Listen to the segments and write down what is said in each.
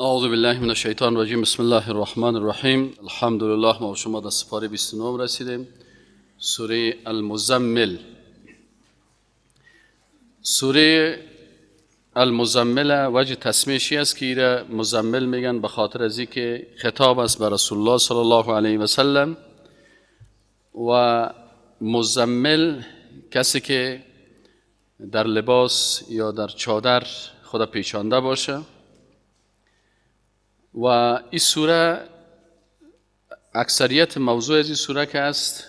اعوذ بالله من الشیطان الرجیم. بسم الله الرحمن الرحیم. الحمدلله. ما و شما در سپاره 29 رسیدیم. سوره المزمل. سوره المزمل وجه تسمیه‌شی است که ایره مزمل میگن به خاطر از اینکه خطاب است به رسول الله صلی الله علیه و سلم و مزمل کسی که در لباس یا در چادر خود پیچانده باشه. و این سوره اکثریت موضوع از این سوره که است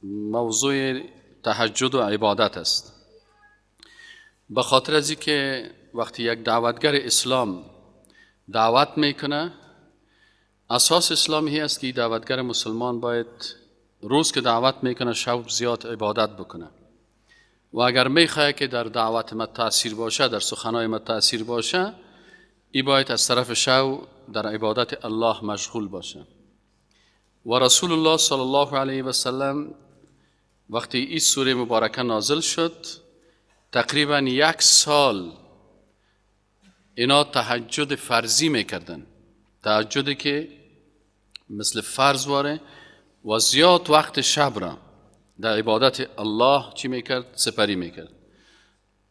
موضوع تهجد و عبادت است، به خاطر از اینکه وقتی یک دعوتگر اسلام دعوت میکنه، اساس اسلامی است که دعوتگر مسلمان باید روز که دعوت میکنه شب زیاد عبادت بکنه و اگر میخواه که در دعوت ما تأثیر باشه، در سخنهای ما تأثیر باشه، ای باید از طرف شو در عبادت الله مشغول باشه. و رسول الله صلی الله علیه و سلم وقتی این سوره مبارکه نازل شد، تقریبا 1 سال اینا تهجد فرضی میکردن، تهجدی که مثل فرض واره و زیاد وقت شب را در عبادت الله چی میکرد؟ سپری میکرد.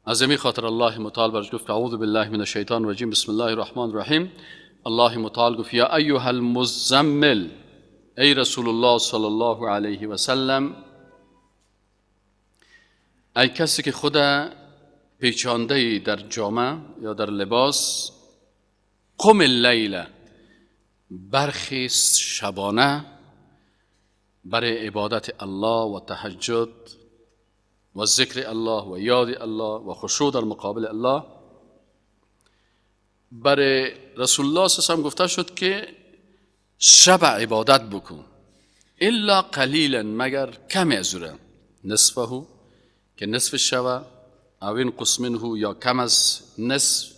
از همین خاطر الله متعال برش گفت اعوذ بالله من الشیطان الرجیم بسم الله الرحمن الرحیم. الله متعال گفت یا ایها المزمل، ای رسول الله صلی الله علیه و سلم، ای کسی که خود پیچانده در جامه یا در لباس، قم اللیل، برخیز شبانه برای عبادت الله و تهجد و ذکر الله و یاد الله و خشوع در مقابل الله. برای رسول الله صلی الله علیه و گفته شد که شب عبادت بکن، الا قلیلا، مگر کمی از او، نصفه که نصف شب، او انقص منه یا کم از نصف،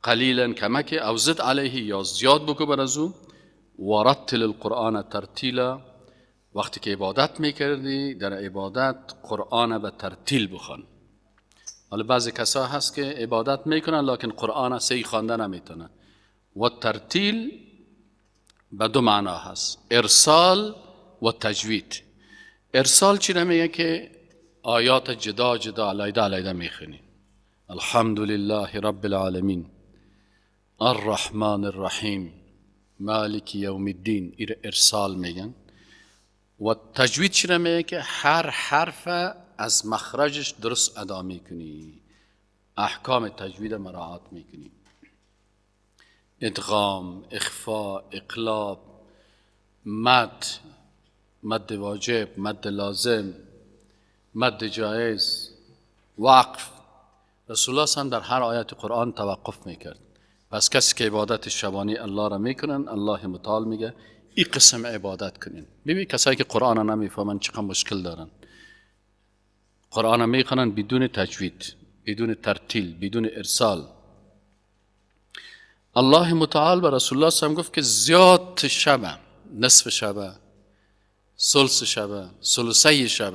قلیلا کمک، او زد علیه یا زیاد بکن بر از او، و رتل القرآن ترتیلا، وقتی که عبادت میکردی در عبادت قرآن به ترتیل بخوان. حالا بعضی کسا هست که عبادت میکنن لکن قرآن صحیح خوانده نمیتونه. و ترتیل به 2 معنا هست، ارسال و تجوید. ارسال چی نمیگه که آیات جدا جدا علیده میخونی، الحمدلله رب العالمین الرحمن الرحیم مالک یوم الدین، این ارسال میگن. و تجوید چی میگه که هر حرف از مخرجش درست ادا میکنی، احکام تجوید مراعات میکنی، ادغام، اخفا، اقلاب، مد واجب، مد لازم، مد جایز، وقف. رسول الله صلی در هر آیت قرآن توقف میکرد. پس کسی که عبادت شبانی الله را میکنن، الله متعال میگه این قسم عبادت کنین. ببین کسایی که قرآن نمیفهمن چقدر مشکل دارن. قرآن میخونن بدون تجوید، بدون ترتیل، بدون ارسال. الله متعال به رسول الله صلی الله علیه و گفت که زیاد شب، نصف شب، ثلث شب، ثلثی شب.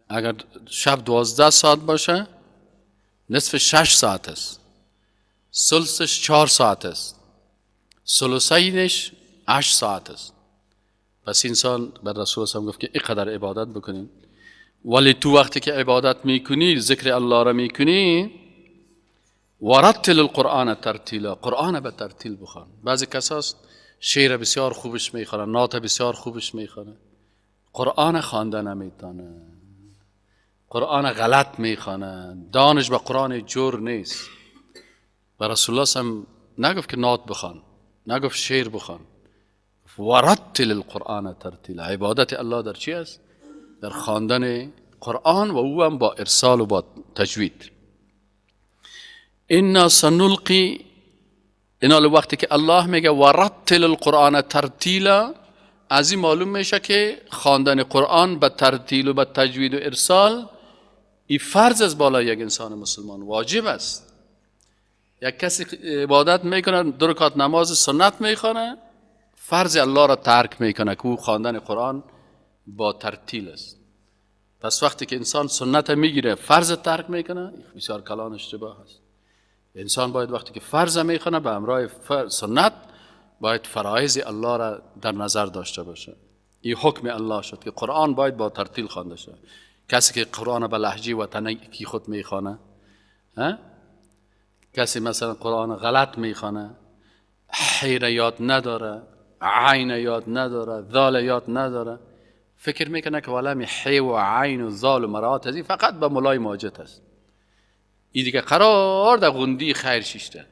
اگر شب 12 ساعت باشه، نصف 6 ساعت است، ثلثش 4 ساعت است، ثلثینش 8 ساعت است. پس انسان بر رسول الله گفت که اینقدر عبادت بکنین. ولی تو وقتی که عبادت میکنی، ذکر الله را میکنی، ورتل القرآن ترتیلا، قرآن به ترتیل بخوان. بعضی کساست شعر بسیار خوبش میخوانه، نعت بسیار خوبش میخوانه، قرآن خوانده نمیتونه، قرآن غلط میخوانه، دانش به قرآن جور نیست. و رسول الله هم نگفت که نعت بخوان، نگفت شعر بخوان، ورتل القرآن ترتیلا. عبادت الله در چی است؟ در خواندن قرآن و او هم با ارسال و با تجوید. انا سنلقی، اینا وقتی که الله میگه ورتل القرآن ترتیلا، از این معلوم میشه که خواندن قرآن به ترتیل و به تجوید و ارسال این فرض از بالای یک انسان مسلمان، واجب است. یک کسی عبادت میکنه، 2 رکعت نماز سنت میخونه، فرض الله را ترک میکنه که او خواندن قرآن با ترتیل است. پس وقتی که انسان سنت میگیره فرض ترک میکنه، بسیار کلان اشتباه است. انسان باید وقتی که فرض میخونه به همراه سنت باید فرایض الله را در نظر داشته باشه. این حکم الله شد که قرآن باید با ترتیل خوانده شه. کسی که قرآن به لهجه وطنی کی خود میخونه، کسی مثلا قرآن غلط میخونه، حیر یاد نداره، عین یاد نداره، ذال یاد نداره، فکر میکنه که والا حی و عین و ذال و مرات هزی فقط به مولای ماجد است. این دیگه قرار در غندی خیر شیشته.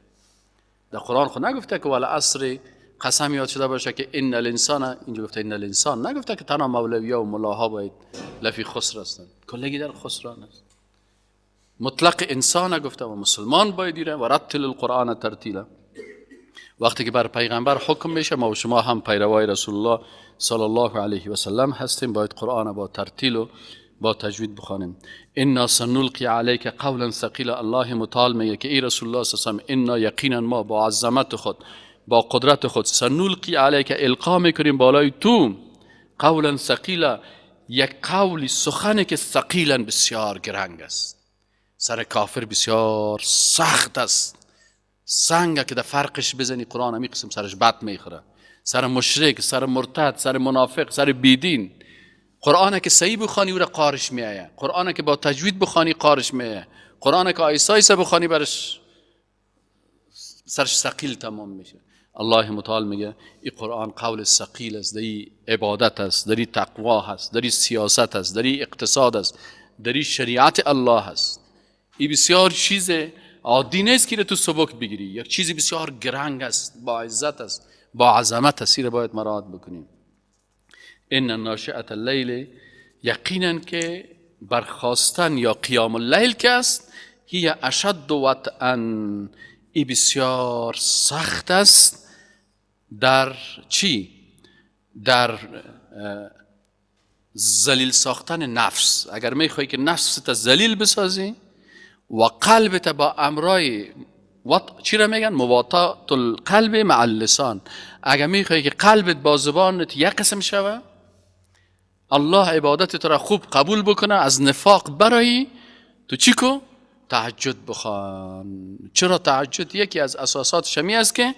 در قرآن خود نگفته که والا عصر قسم یاد شده باشه که ان الانسان، اینجا گفته ان الانسان، نگفته که تنها مولویا و ملاها باید لفی خسر هستند، کلگی در خسران است. مطلق انسان نگفته و مسلمان باید دیره و رتل القرآن ترتیلا. وقتی که بر پیغمبر حکم میشه ما و شما هم پیروای رسول الله صلی الله علیه و سلم هستیم، باید قرآن با ترتیل و با تجوید بخوانیم. انا سنلقی علیک قولا ثقیلا. الله متعال میگه که ای رسول الله صلی الله علیه و سلم، انا یقینا ما با عظمت خود با قدرت خود سنلقی علیک القا میکنیم بالای تو قولا ثقیلا، یک قولی سخنی که ثقیلا بسیار گرنگ است، سر کافر بسیار سخت است، سنگه که در فرقش بزنی قرآن همی قسم سرش بد میخوره، سر مشرک، سر مرتد، سر منافق، سر بیدین. قرآن که صحیح بخوانی او را قارش میایه، قرآن که با تجوید بخوانی قارش میایه، قرآن که آیسه آیسه بخوانی برش سرش ثقیل تمام میشه. الله متعال میگه این قرآن قول ثقیل است، دری عبادت است، دری تقوا هست، دری سیاست است، دری اقتصاد است، دری شریعت الله هست. این بسیار چیز عادی نیست که تو سبک بگیری، یک چیزی بسیار گرنگ است، با عزت است، با عظمت است، را باید مراعات بکنیم. ان ناشئه اللیل، یقینا که برخاستن یا قیام اللیل که است، هی اشد وطئا، ای بسیار سخت است در چی؟ در ذلیل ساختن نفس. اگر میخوای که نفست ذلیل بسازی و قلبت با امرای چی را میگن؟ مواطات القلب مع اللسان. اگر میخوای که قلبت با زبانت یک قسم شوه، الله عبادتت را خوب قبول بکنه، از نفاق برایی، تو چی کو؟ تهجد بخوان. چرا تهجد یکی از اساسات شمی است که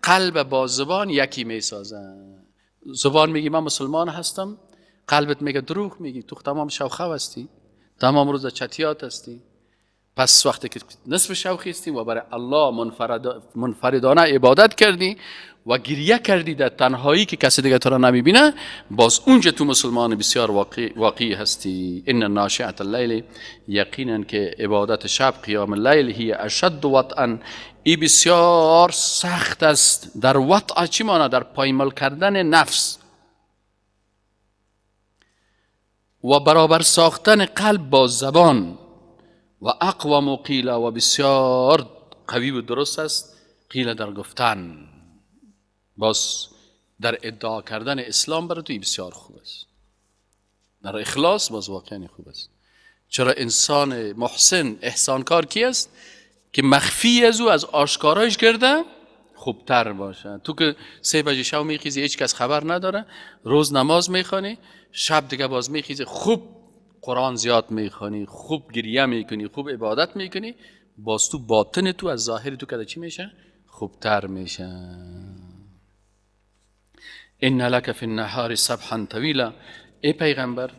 قلب با زبان یکی میسازه. زبان میگی من مسلمان هستم، قلبت میگه دروغ میگی، تو تمام شوخه هستی، تمام روز چتیات هستی. پس وقتی که نصف شوخی هستی و برای الله منفردانه عبادت کردی و گریه کردی در تنهایی که کسی دیگه تو را نمیبینه، باز اونجا تو مسلمان بسیار واقعی هستی. ان ناشئه اللیل، یقینا که عبادت شب قیام اللیل، هی اشد وطئا، ای بسیار سخت است. در وطء چی معنی؟ در پایمال کردن نفس و برابر ساختن قلب با زبان. و اقوم قیل، و بسیار قوی و درست است قیل در گفتن، باز در ادعا کردن اسلام برای توی بسیار خوب است. در اخلاص باز واقعا خوب است. چرا انسان محسن احسانکار کی است؟ که مخفی از او از آشکارایش کرده خوبتر باشه. تو که 3 بجه شب میخیزی هیچ کس خبر نداره، روز نماز میخوانی، شب دیگه باز میخیزی خوب قرآن زیاد میخوانی، خوب گریه میکنی، خوب عبادت میکنی، باز تو باطن تو از ظاهر تو کده چی میشه؟ خوبتر میشه. ان لک فی النهار سبحا طویلا، ای پیغمبر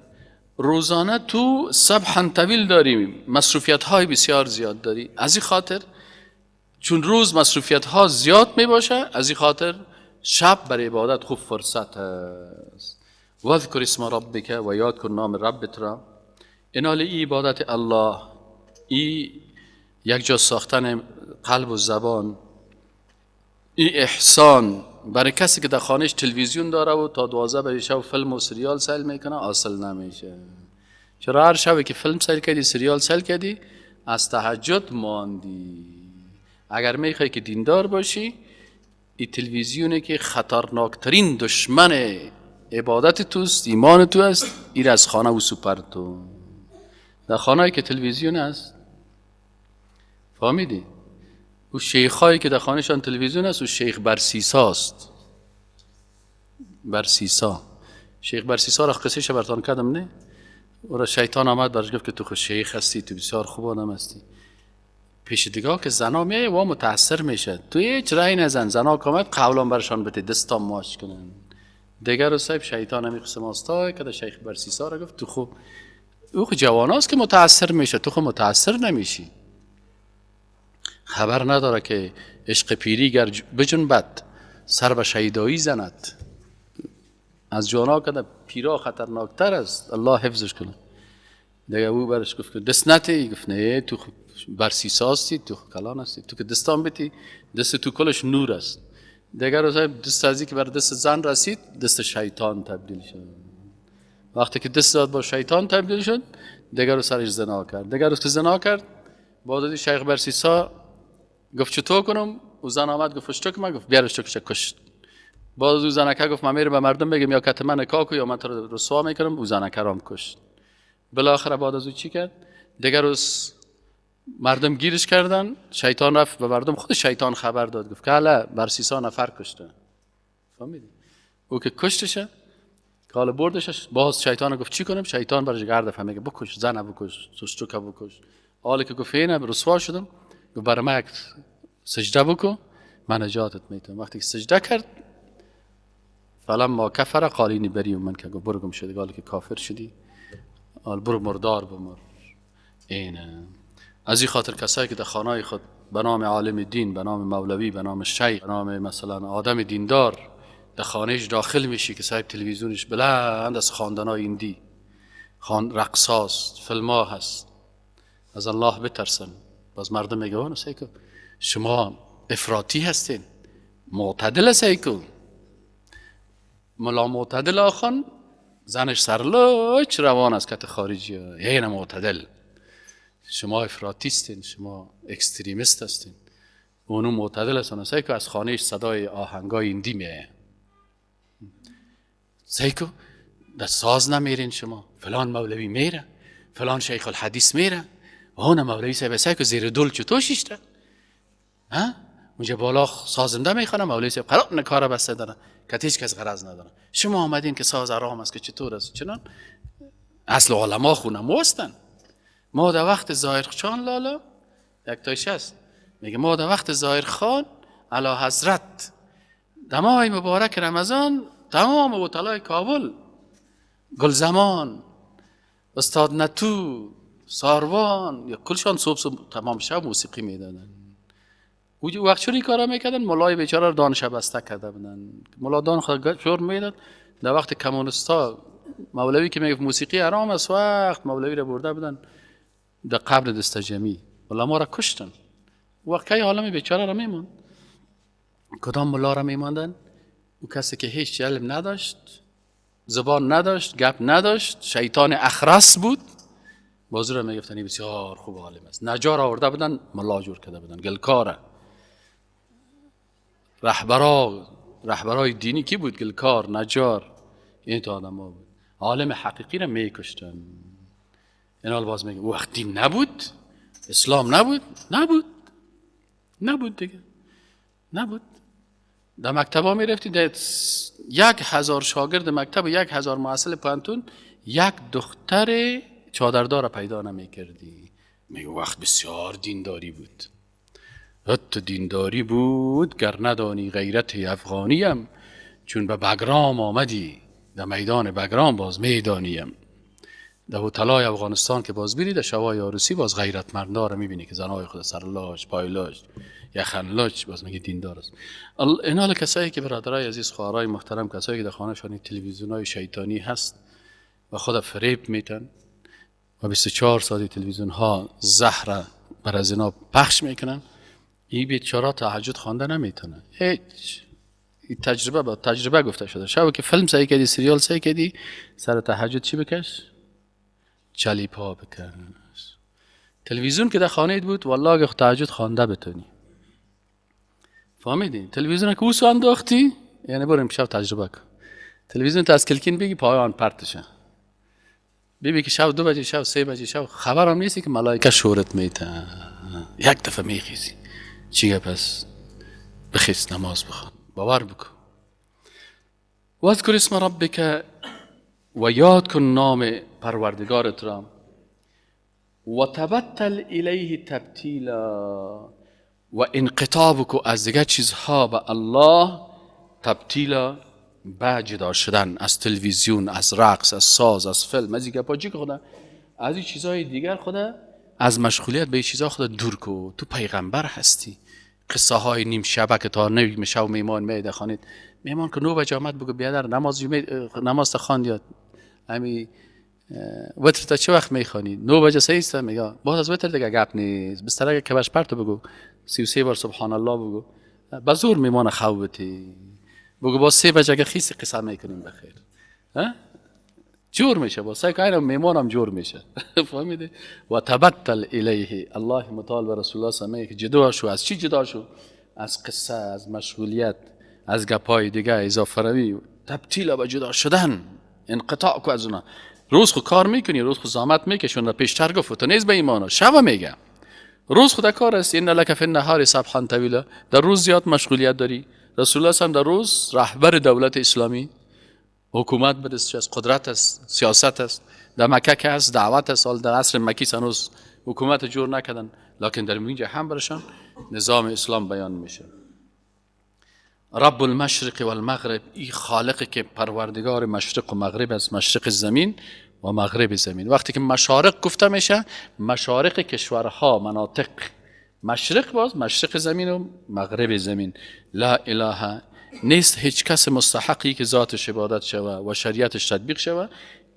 روزانه تو سبحا طویل داری، مصروفیت های بسیار زیاد داری. از این خاطر چون روز مصروفیت ها زیاد میباشه، از این خاطر شب برای عبادت خوب فرصت است. و ذکر اسم ربک، و یاد کن نام ربت را. اینال ای عبادت الله، ای یک جا ساختن قلب و زبان، ای احسان برای کسی که در خانهش تلویزیون داره و تا 12 بجه شب فیلم و سریال سیل میکنه، اصل نمیشه. چرا هر شبی که فیلم سیل کردی، سریال سیل کردی، از تهجد ماندی. اگر میخوای که دیندار باشی، این تلویزیونه که خطرناکترین دشمن عبادت توست، ایمان تو است، ایر از خانه و سپر تو. در خانه‌ای که تلویزیون است، فهمیدی؟ او شیخایی که در خانهشان تلویزیون است، او شیخ برسیسا است. برسیسا، شیخ برسیسا را قصهش براتون کردم نه؟ او را شیطان آمد برش گفت که تو خود شیخ هستی، تو بسیار خوب آدم هستی، پیش دیگاه که زنا میایه و متاثر میشه، توی هیچ رای نزن، زنا کامت قولان برشان بده دستا ماش کنن. دیگر رو صاحب شیطان همی قسم آستای که شیخ برسیسا را گفت تو خوب او خو جواناست که متاثر میشه، تو خو متاثر نمیشی. خبر نداره که عشق پیری گر بجنبد سر به شیدایی زند. از جوانا که پیرا خطرناکتر است، الله حفظش کنه. دیگه او برش گفت که دست نتی، گفت نه تو برسیساستی، تو کلان هستی، تو که دستان بیتی دست تو کلش نور است. دیگر رو صاحب دست ازی که بر دست زن رسید دست شیطان تبدیل شد. وقتی که دست داد با شیطان تبدیل شد دیگر رو سرش زنا کرد. دیگر رو که زنا کرد بعد شیخ برسیسا گفت چطور کنم؟ او زن آمد گفت اشتک من، گفت بیارش چکش کشت. بعد او زنکه گفت من میرم به مردم بگم یا کت من نکاح یا من تو رو رسوا میکنم. او زنکه رام کشت. بالاخره بعد از او چی کرد؟ دیگر روز مردم گیرش کردن، شیطان رفت به مردم، خود شیطان خبر داد گفت که حالا برسیسا نفر کشته. فهمیدی؟ او که کشتشه حالا بردش، باز شیطان گفت چی کنم؟ شیطان برش گرد فهمه که بکش، زن بکش، سوستوکا بکش. حالا که گفت اینه رسوا شدم، گفت برای من سجده بکن من نجاتت میتونم. وقتی که سجده کرد فلما کفر قالینی بریم من که گفت برو گم شدی، حالا که کافر شدی حالا برو مردار بمر. اینه از این خاطر کسایی که در خانه خود به نام عالم دین، به نام مولوی، به نام شیخ، به نام مثلا آدم دیندار در خانهش داخل میشی که صاحب تلویزیونش بلند از خواندنای ایندی، رقصاست، فیلم‌ها هست، از الله بترسن. باز مردم میگن سیکو شما افراطی هستین، معتدل سیکو. ملا معتدل آخان زنش سرلوچ روان از کت خارجی، یه معتدل. شما افراطیستین، شما اکستریمیست هستین. اونو معتدل هستن. سیکو از خانهش صدای آهنگای ایندی میه. سیکو در ساز نمیرین شما، فلان مولوی میره، فلان شیخ الحدیث میره، اون مولوی صاحب سیکو زیر دل چطور شیشته؟ ها؟ اونجا بالا سازنده میخوانه، مولوی صاحب خراب نکاره بسته داره که هیچ کس غرض نداره. شما آمدین که ساز آرام است که چطور است؟ چنان اصل علما خونه موستن. ما در وقت ظاهرخان لالا یک تایش هست میگه ما در وقت ظاهرخان علی حضرت در ماه مبارک رمضان تمام وطلای کابل، گلزمان، استاد نتو، ساروان یا کلشان صبح تمام شب موسیقی میدادن. او وقت چون این کارا میکردن ملای بیچاره رو دانش بسته کرده بودن. ملا دان خود شور میداد در وقت کمونستا مولوی که میگفت موسیقی حرام است، وقت مولوی رو برده بودن در قبر دستجمی، ملا ما را کشتن. وقت که عالم بیچاره را میمون. کدام ملا را میماندن؟ او کسی که هیچ علم نداشت، زبان نداشت، گپ نداشت، شیطان اخرس بود. بازو را میگفتن بسیار خوب عالم است. نجار آورده بودن ملا جور کرده بودن، گلکاره. رهبرای دینی کی بود؟ گلکار، نجار، این تو آدم ها بود. عالم حقیقی را میکشتن. این حال باز میگه وقت دین نبود، اسلام نبود دیگه، نبود. در مکتب ها میرفتی در 1000 شاگرد مکتب و 1000 محصل پانتون یک دختر چادردار پیدا نمیکردی. میگه وقت بسیار دینداری بود. حتی دینداری بود گر ندانی غیرت افغانیم، چون به بگرام آمدی در میدان بگرام باز میدانیم. در هتل‌های افغانستان که باز بیری در شبای عروسی باز غیرتمندا رو میبینی که زنای خود سرلاش، پایلاش، یخنلاش باز میگه دیندار است. این حال کسایی که برادرای عزیز، خواهرای محترم، کسایی که در خانه‌شان تلویزیونای شیطانی هست و خود فریب میتن و 24 ساعت تلویزیون ها زهر بر از اینا پخش میکنن، این بیچاره تهجد خوانده نمیتونه. هیچ تجربه گفته شده. شب که فیلم سعی کردی، سریال سعی کردی، سر تهجد چی بکش؟ چلیپا بکن. تلویزیون که در خانه بود والله اگه تهجد خوانده بتونی. فهمیدین؟ تلویزیون که اوسو انداختی یعنی برو امشب تجربه کن. تلویزیون تا از کلکین بگی پایان پرتشه. ببین که شب 2 بجه، شب 3 بجه، شب خبرم نیستی که ملائکه شورت میتن. یک دفعه میخیزی. چیه پس؟ بخیز نماز بخوان. باور بکن. واذکر اسم ربک و یاد کن نام پروردگارت را و تبتل الیه تبتیلا، و انقطاع بکو از دیگه چیزها به الله تبتیلا، به جدا شدن از تلویزیون، از رقص، از ساز، از فیلم، از دیگه پاچی که خدا از این چیزهای دیگر خدا از مشغولیت به این چیزها خدا دور کو. تو پیغمبر هستی. قصه های نیم شبه که تا نوی میشه و میمان میده خانید، میمان که 9 بجه آمد بگو بیادر نماز خواند یاد همی وتر تا چه وقت میخوانی؟ 9 بجه سه است. میگه بعد از وتر دیگه گپ نیست، بستر که کبش پرتو بگو 33 بار سبحان الله بگو، به زور میمانه خوابتی بگو با 3 بجه که خیس قصه میکنیم بخیر. جور میشه با سعی که میمانم جور میشه. فهمیده؟ و تبتل الیه، الله متعال و رسول الله سمیه که جدا شو. از چی جدا شو؟ از قصه، از مشغولیت، از گپای دیگه، اضافه روی، تبتیل به جدا شدن، انقطاع کو از اونا. روز خود کار میکنی، روز خود زحمت میکشون. را پیشتر گفت تو نیست به ایمانا، شب میگه روز خود کار است. ان لک فی النهار سبحا طویلا، در روز زیاد مشغولیت داری. رسول الله هم در روز رهبر دولت اسلامی، حکومت بدست است، قدرت است، سیاست است. در مکه که هست دعوت است. در عصر مکی هنوز حکومت جور نکردن، لکن در اینجا هم برشان نظام اسلام بیان میشه. رب المشرق و المغرب، این خالقی که پروردگار مشرق و مغرب است، مشرق زمین و مغرب زمین. وقتی که مشارق گفته میشه، مشارق کشورها، مناطق، مشرق باز مشرق زمین و مغرب زمین. لا اله، نیست هیچ کس مستحقی که ذاتش عبادت شوه و شریعتش تطبیق شوه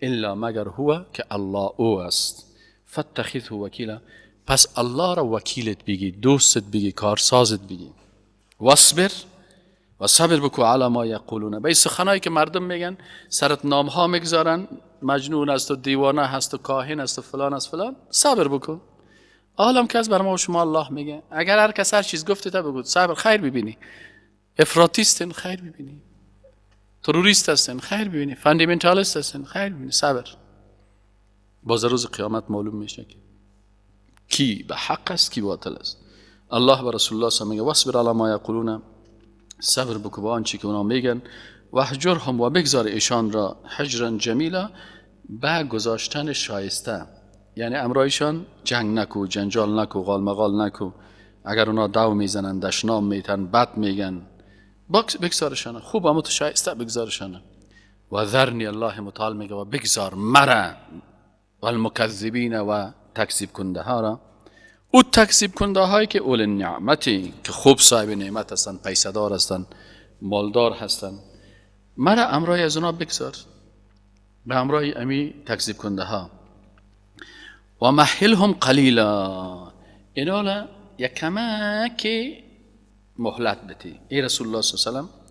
الا مگر هو، که الله او است. فاتخذه وکیلا، پس الله را وکیلت بگی، دوستت بگی، کارسازت بگی. واصبر، و صبر بکو علی ما یقولون، به این سخنایی که مردم میگن، سرت نامها میگذارن، مجنون است و دیوانه هست و کاهن است و فلان است فلان، صبر بکن. عالم که از بر ما و شما الله میگه. اگر هر کس هر چیز گفته تا بگو صبر، خیر ببینی. افراطیستن خیر ببینی، تروریست هستن خیر ببینی، فاندامنتالیست هستن خیر ببینی. صبر، باز روز قیامت معلوم میشه که کی به حق است کی باطل است. الله و رسول الله صلی الله علیه و واصبر علی ما یقولون، صبر بکو با آنچه که اونا میگن. و هجرهم، و بگذار ایشان را هجرا جمیلا، به گذاشتن شایسته. یعنی امرایشان جنگ نکو، جنجال نکو، غال مغال نکو. اگر اونا دو میزنن، دشنام میتن، بد میگن، بگذارشانه. خوب اما تو شایسته بگذارشانه. و ذرنی، الله متعال میگه و بگذار مرا و المکذبین، و تکذیب کنده ها را. او تکذیب کنده هایی که اول نعمتی، که خوب صاحب نعمت هستن، پیسدار هستن، مالدار هستن، مرا امرای از اونا بگذار، به امرای امی تکذیب کنده ها. و مهلهم قلیلا، اینا یک کمک مهلت بده. ای رسول الله صلی الله علیه و سلم،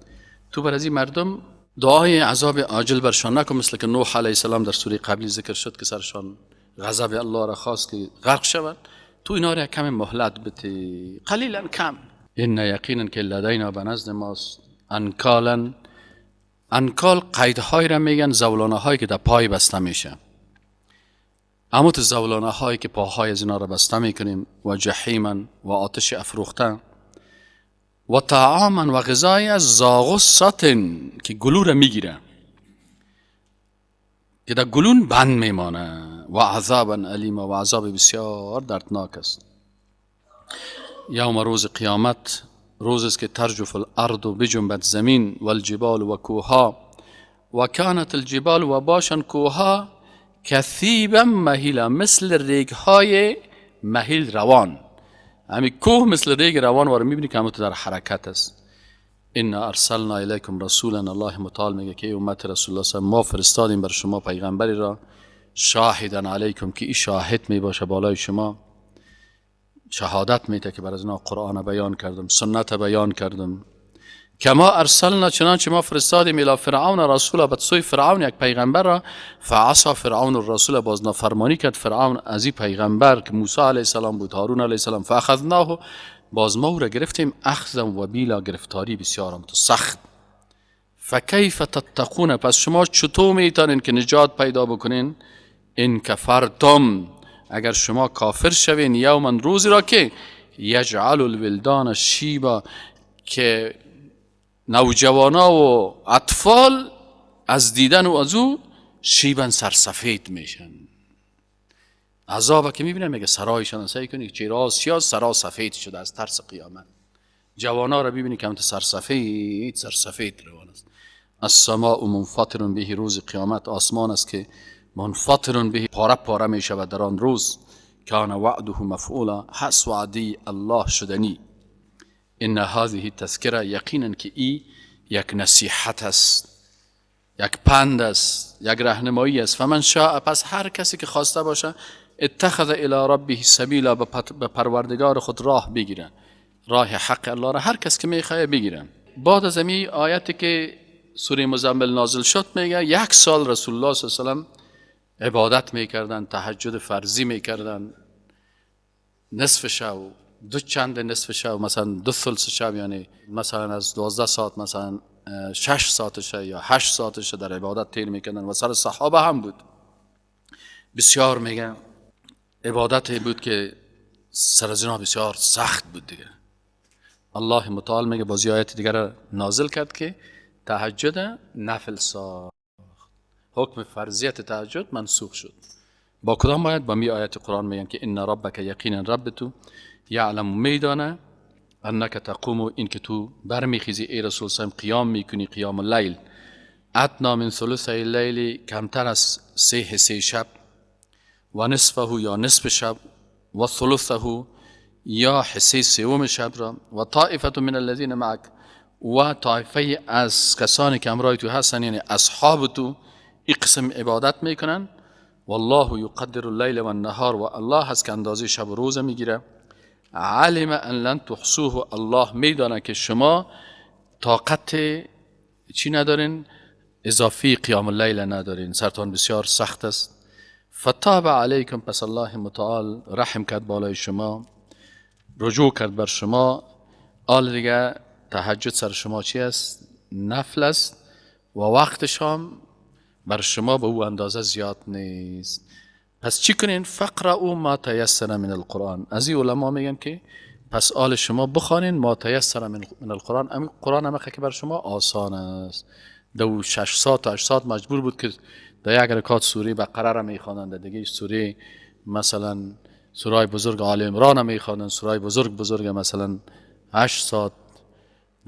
تو بر از این مردم دعای عذاب عاجل برشان نکن، مثل که نوح علیه السلام در سوره قبلی ذکر شد که سرشان غضب الله را خواست که غرق شوند. تو اینا را کم مهلت بده، قلیلا، کم. این یقینا که لدینا به نزد ماست انکالا. انکال قیدهای را میگن، زولانه هایی که در پای بسته میشه. اما تو زولانه هایی که پاهای از اینا را بسته میکنیم. و جحیما، و آتش افروخته. و طعاما، و غذای از زاغصتن، که گلو را میگیره، که در گلون بند میمانه. و عذابا علیما، و عذاب بسیار دردناک است. یوم، روز قیامت، روز است که ترجف الارض، بجنبد زمین، و الجبال، و کوها، و کانت الجبال، و باشن کوها، کثیبا مهیلا، مثل ریگهای مهیل روان. همین کوه مثل ریگ روان وارو میبینی که همون در حرکت است. انا ارسلنا الیکم رسولا، الله متعال میگه که ای امت رسول الله صلی، ما فرستادیم بر شما پیغمبری را، شاهدا علیکم، که ای شاهد میباشه بالای شما، شهادت میده که بر از اینا قرآن بیان کردم، سنت بیان کردم. کما ارسلنا، چنانچه ما فرستادیم الی فرعون رسولا، به سوی فرعون یک پیغمبر را، فعصا فرعون الرسول، باز نافرمانی کرد فرعون از این پیغمبر که موسی علیه السلام بود، هارون علیه السلام. فاخذناه، باز ما او را گرفتیم، اخذا وبیلا، گرفتاری بسیار سخت. فکیف تتقون، پس شما چطور میتونین که نجات پیدا بکنین؟ ان کفرتم، اگر شما کافر شوین، یوما، روزی را که یجعل الولدان شیبا، که نوجوانا و اطفال از دیدن و از او شیبن سرسفید میشن. عذاب که میبینه میگه سرایشان سعی کنی چرا سیاه سرا سفید شده از ترس قیامت. جوانا رو ببینی که همت سرسفید روان است. السماء منفطر به، روز قیامت آسمان است که منفطر به، پاره پاره می شود در آن روز. کان وعده مفعولا، هست وعدی الله شدنی. ان هذه تذکره، یقینا که ای یک نصیحت است، یک پند است، یک راهنمایی است. فمن شاء، پس هر کسی که خواسته باشه، اتخذ الی ربه سبیلا، به پروردگار خود راه بگیره، راه حق الله را هر کس که میخواد بگیره. بعد از این آیتی که سوره مزمل نازل شد میگه 1 سال رسول الله صلی الله علیه و سلم عبادت میکردن، تهجد فرضی میکردن، نصف شب، چند نصف شب، مثلا 2 ثلث شب، یعنی مثلا از 12 ساعت مثلا 6 ساعتش یا 8 ساعتش در عبادت تیر میکردن و سر صحابه هم بود. بسیار میگه عبادت بود که سر از اینا بسیار سخت بود دیگه. الله متعال میگه بازی آیت دیگر نازل کرد که تهجد نفل ساخت، حکم فرضیت تهجد منسوخ شد. با کدام آیت؟ با می آیت قرآن میگن که ان ربک، یقینا رب تو، یعلم، میدانه، انک تقوم، این که تو برمیخیزی ای رسول صلی، قیام میکنی، قیام اللیل، ادنا من ثلثی اللیل، کمتر از 3 حصه شب، و نصفه، یا نصف شب، و ثلثه، یا حصه 3 شب را، و طائفه من الذین معک، و طائفه از کسانی که همراه تو هستن، یعنی اصحاب تو، این قسم عبادت میکنن. والله یقدر اللیل و النهار، و الله هست که اندازه شب و روز میگیره. علم ان لن تحصوه، الله میدانه که شما طاقت چی ندارین، اضافی قیام اللیل ندارین، سرتان بسیار سخت است. فتاب علیکم، پس الله متعال رحم کرد بالای شما، رجوع کرد بر شما. آل دیگه تهجد سر شما چی است؟ نفل است و وقتش هم بر شما به او اندازه زیاد نیست. پس چی کنین؟ فقرأوا ما تیسر من القرآن. از این علما میگن که پس آل شما بخوانین ما تیسر من القرآن. قرآن هم که بر شما آسان است. 6 ساعت تا 8 ساعت مجبور بود که در یک رکعت سوره بقره را میخوانند، دیگه سوره مثلا سوره بزرگ آل عمران را میخوانند، سوره بزرگ مثلا 8 ساعت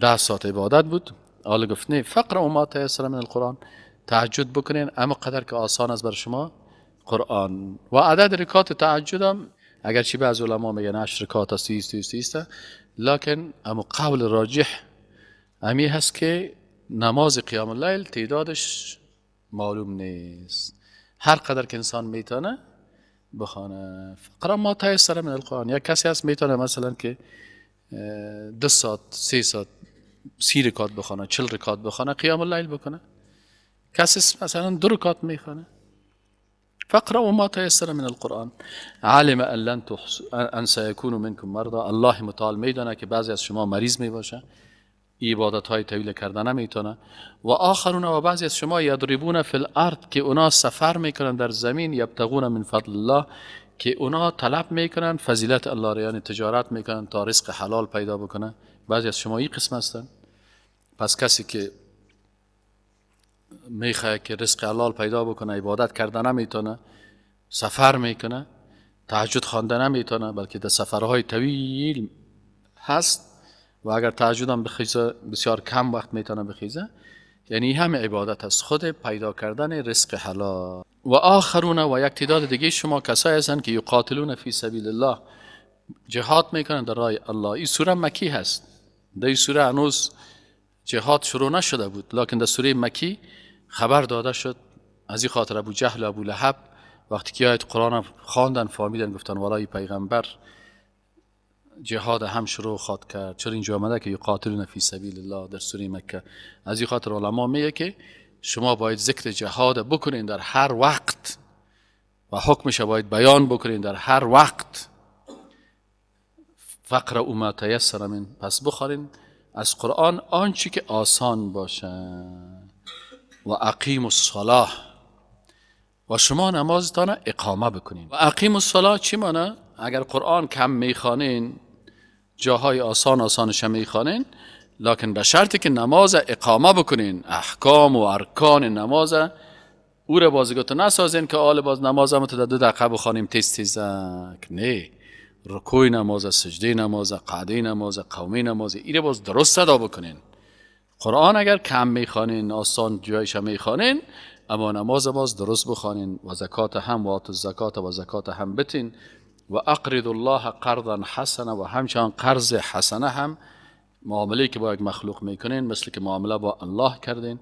10 ساعت عبادت بود. آل گفت نه، فقرأوا ما تیسر من القرآن، تهجد بکنین اما قدر که آسان است بر شما قرآن. و عدد رکعات تهجد هم اگرچه بعض علما میگن 8 رکعات است، 30 لکن اما قول راجح امی هست که نماز قیام اللیل تعدادش معلوم نیست، هر قدر که انسان میتونه بخونه. فقرا ما تیسر من القرآن. یک کسی هست میتونه مثلا که 2 ساعت 3 ساعت 30 رکعات بخونه، 40 رکعات بخونه، قیام اللیل بکنه. کسی مثلا 2 رکعات میخونه. فقرأوا ما تيسر من القرآن. علم ان لن ان سيكون منكم مرضى، الله متعال میدانه که بعضی از شما مریض میباشه، عبادت های طویل کردن نمیتونه. و آخرون، و بعضی از شما یضربون فی الارض، که اونا سفر میکنن در زمین، یبتغون من فضل الله، که اونا طلب میکنن فضیلت الله را، یعنی تجارت میکنن تا رزق حلال پیدا بکنه. بعضی از شما این قسم هستن. پس کسی که میخواد که رزق حلال پیدا بکنه، عبادت کردن نمیتونه، سفر میکنه، تهجد خواندن نمیتونه، بلکه در سفرهای طویل هست و اگر تهجد هم بخیزه بسیار کم وقت میتونه بخیزه، یعنی همه عبادت است، خود پیدا کردن رزق حلال. و آخرون، و یک تعداد دیگه شما کسایی هستن که یقاتلون فی سبیل الله، جهاد میکنن در راه الله. این سوره مکی هست، در این سوره هنوز جهاد شروع نشده بود، لکن در سوره مکی خبر داده شد. از این خاطر ابو جهل و ابو لهب وقتی که آیت قرآن خواندن فهمیدن، گفتن والای پیغمبر جهاد هم شروع خواد کرد. چرا اینجا آمده که یقاتلون فی سبیل الله در سوره مکه؟ از این خاطر علما میگه که شما باید ذکر جهاد بکنین در هر وقت و حکمش باید بیان بکنین در هر وقت. فقرأوا ما تیسر من، پس بخورین از قرآن آنچه که آسان باشه. و اقیموا الصلاة، و شما نمازتان اقامه بکنین. و اقیموا الصلاة چی معنی؟ اگر قرآن کم میخوانین، جاهای آسانش میخوانین، لکن به شرطی که نماز اقامه بکنین، احکام و ارکان نماز او را بازیگاه نسازین که آل باز نماز هم تا 2 دقیقه بخوانیم تیز تیزک. نه، رکوع نماز، سجده نماز، قعده نماز، قومی نماز، این را باز درست ادا بکنین. قرآن اگر کم میخوانین، آسان جایش هم میخوانین، اما نماز باز درست بخوانین و زکات هم و آت زکات و زکات هم بتین و اقرض الله قرضا حسنا و همچنان قرض حسنه هم معامله که با یک مخلوق میکنین مثل که معامله با الله کردین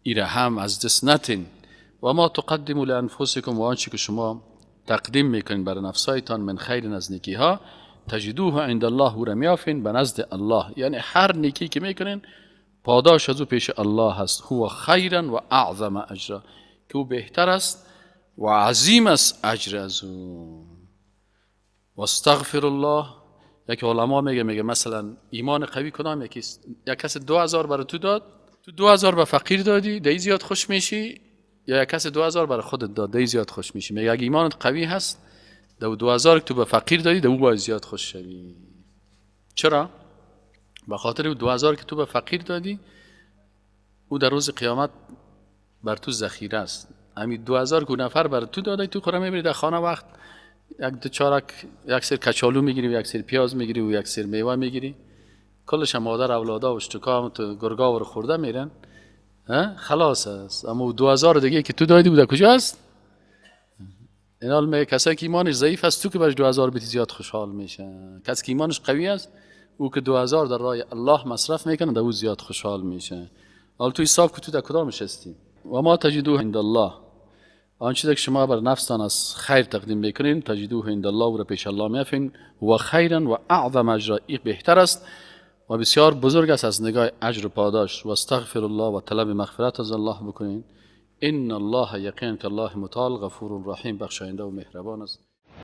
ایره هم از دست نتین. و ما تقدموا لانفسکم و آنچه که شما تقدیم میکنین برای نفسایتان من خیر از نیکی ها تجدوه عند الله او را میافین به نزد الله. یعنی هر نیکی که میکنین پاداش از او پیش الله هست. هو خیرا و اعظم اجرا، که او بهتر است و عظیم است اجر از او. و استغفر الله. یک علما میگه مثلا ایمان قوی کدام یکیست؟ یک کس 2000 برای تو داد، تو 2000 به فقیر دادی، دی زیاد خوش میشی، یا یک کس 2000 برای خودت داد، دی زیاد خوش میشی؟ میگه اگه ایمانت قوی هست، 2000 که تو به فقیر دادی، دو باید زیاد خوش شوی. چرا؟ به خاطر 2000 که تو به فقیر دادی، او در روز قیامت بر تو ذخیره است. همین 2000 که نفر بر تو داده، تو خورا میبری در خانه وقت یک دو چارک، یک سر کچالو میگیری و یک سر پیاز میگیری و یک سر میوه میگیری، کلش مادر اولادا و اشتکا و گرگا رو خورده میرن، خلاص است. اما 2000 دیگه که تو دادی بود کجا است؟ این حال میگه کسایی که ایمانش ضعیف است، تو که برش 2000 بیتی زیاد خوشحال میشه. کسی که ایمانش قوی است، او که 2000 در راه الله مصرف میکنه، در او زیاد خوشحال میشه. حالا تو حساب که تو در کدامش هستی؟ و ما تجدوه عند الله، آنچه که شما بر نفستان از خیر تقدیم بکنین تجدوه عند الله و را پیش الله میافین. و خیرا و اعظم اجرا، این بهتر است و بسیار بزرگ است از نگاه اجر و پاداش. و استغفر الله و طلب مغفرت از الله بکنین. ان الله یقین که الله متعال غفور رحیم، بخشاینده و مهربان است.